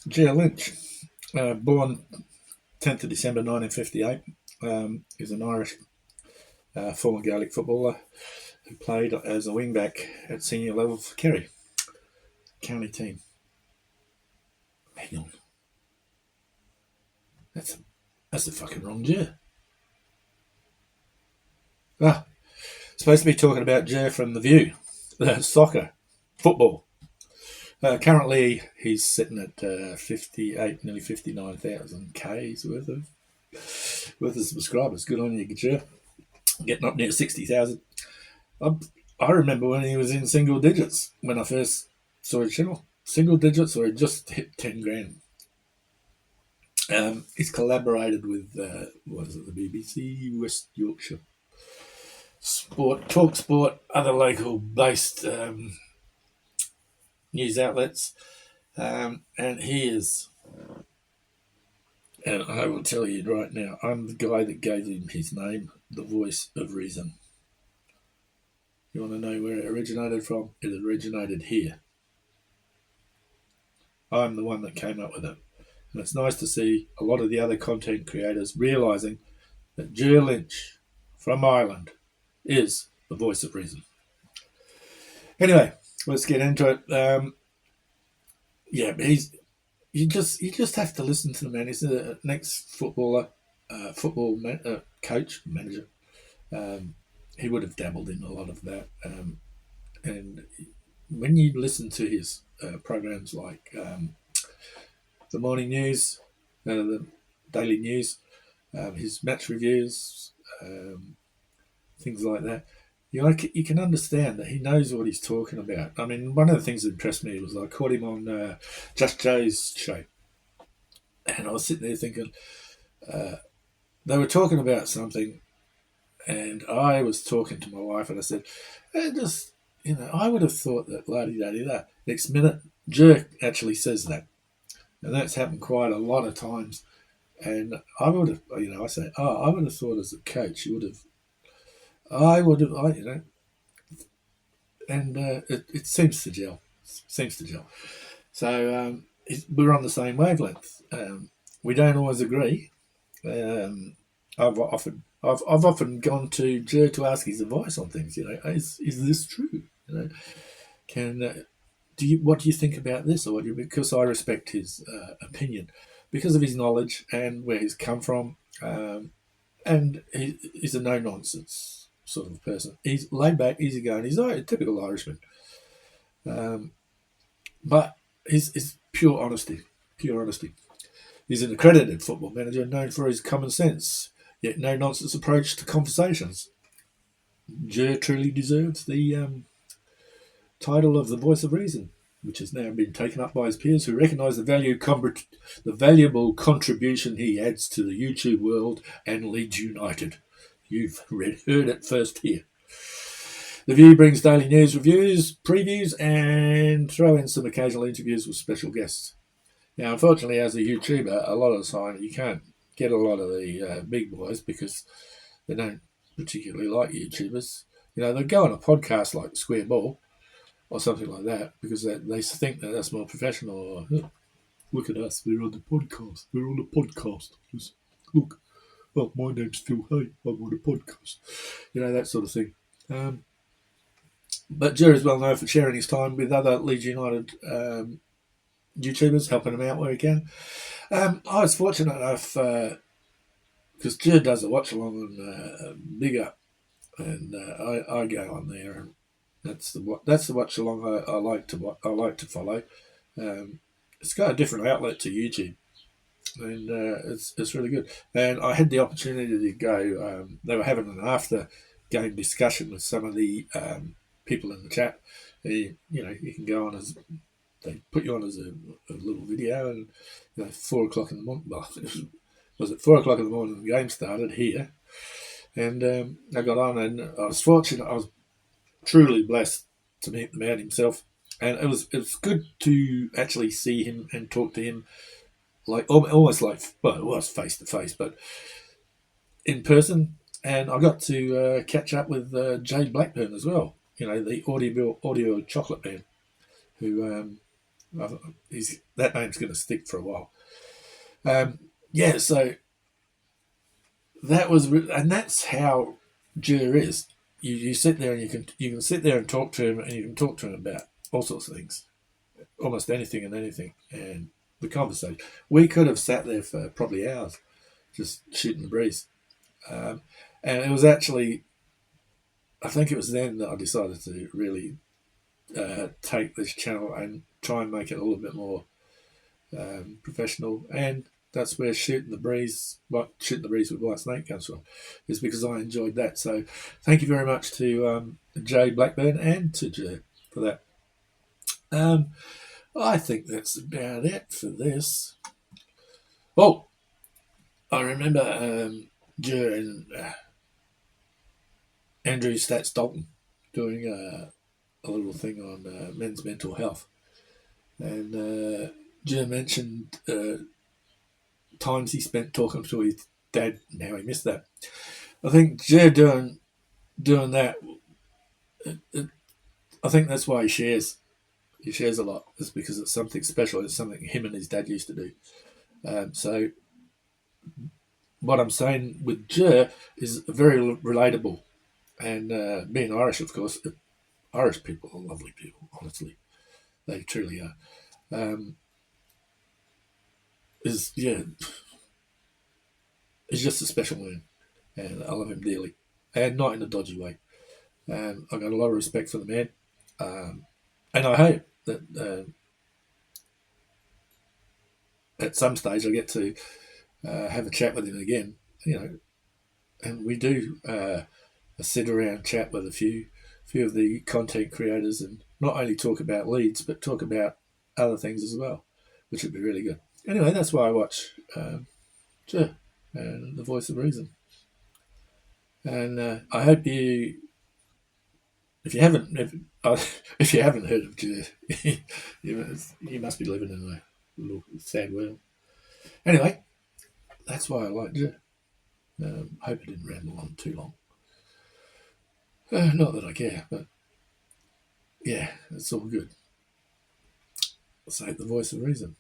Jer Lynch, born 10th of December 1958, is an Irish former Gaelic footballer who played as a wingback at senior level for Kerry county team. Hang on, that's the fucking wrong Jer. Supposed to be talking about Jer from The View, soccer, football. Currently, he's sitting at 58, nearly 59,000 Ks worth of subscribers. Good on you, Jer. Getting up near 60,000. I remember when he was in single digits when I first saw his channel. Single digits, or he just hit 10 grand. He's collaborated with the BBC West Yorkshire Talk Sport, other local based news outlets, and he is. And I will tell you right now, I'm the guy that gave him his name, the voice of reason. You want to know where it originated from? It originated here. I'm the one that came up with it. And it's nice to see a lot of the other content creators realising that Jer Lynch from Ireland is the voice of reason. Anyway, let's get into it. You just have to listen to the man. He's an ex-footballer, coach, manager. He would have dabbled in a lot of that. And when you listen to his programs like the morning news, the daily news, his match reviews, things like that, you can understand that he knows what he's talking about. I mean, one of the things that impressed me was I caught him on Just Joe's show, and I was sitting there thinking they were talking about something, and I was talking to my wife, and I said, I would have thought that la-di-da-di-da. Next minute, Jer actually says that. And that's happened quite a lot of times. And I would have, I say, I would have thought as a coach, and it seems to gel. So we're on the same wavelength. We don't always agree. I've often gone to Jer to ask his advice on things. Is this true? What do you think about this? Or because I respect his opinion, because of his knowledge and where he's come from, and he's a no nonsense sort of person. He's laid back, easygoing. He's a typical Irishman, but he's pure honesty. He's an accredited football manager known for his common sense, yet no nonsense approach to conversations. Jer truly deserves the title of the voice of reason, which has now been taken up by his peers who recognise the valuable contribution he adds to the YouTube world and Leeds United. You've heard it first here. The View brings daily news reviews, previews, and throw in some occasional interviews with special guests. Now, unfortunately, as a YouTuber, a lot of the time you can't get a lot of the big boys because they don't particularly like YouTubers. They go on a podcast like Square Ball or something like that because they think that that's more professional. Or, look at us, we're on the podcast. Just look, my name's Phil Hay, I'm on a podcast. That sort of thing. But Jer is well known for sharing his time with other Leeds United YouTubers, helping them out where he can. I was fortunate enough because Jer does a watch along on Big Up, and I go on there, and that's the watch along I like to follow. It's got a different outlet to YouTube, and it's really good. And I had the opportunity to go. They were having an after game discussion with some of the people in the chat. You can go on as they put you on as a little video, and 4 o'clock in the morning. Well, was it 4 o'clock in the morning? The game started here, and I got on, and I was fortunate. I was truly blessed to meet the man himself, and it was good to actually see him and talk to him, like almost like, well, it was face to face, but in person. And I got to catch up with Jay Blackburn as well. You know, the audio chocolate man, who that name's going to stick for a while. Yeah, so and that's how Jer is. You sit there and you can sit there and talk to him, and you can talk to him about all sorts of things, almost anything and anything. And the conversation, we could have sat there for probably hours, just shooting the breeze. Um, and it was actually, I think it was then that I decided to really take this channel and try and make it a little bit more professional. And that's where shooting the breeze with Whitesnake comes from, is because I enjoyed that. So thank you very much to Jay Blackburn and to Joe for that. Um, I think that's about it for this. Oh, I remember Joe and Andrew Stats Dalton doing a little thing on men's mental health. And Joe mentioned times he spent talking to his dad and how he missed that. I think Joe doing that, I think that's why he shares. He shares a lot. It's because it's something special. It's something him and his dad used to do. So what I'm saying with Joe is very relatable. And being Irish, of course, Irish people are lovely people, honestly. They truly are. Is yeah, he's just a special man, and I love him dearly, and not in a dodgy way. I've got a lot of respect for the man, and I hope that at some stage I get to have a chat with him again. You know, and we do a sit around chat with a few of the content creators, and not only talk about Leeds, but talk about other things as well, which would be really good. Anyway, that's why I watch Joe and the Voice of Reason. And I hope if you haven't, if you haven't heard of Joe, you must be living in a little sad world. Anyway, that's why I like Joe. Hope I didn't ramble on too long. Not that I care, but yeah, it's all good. So the Voice of Reason.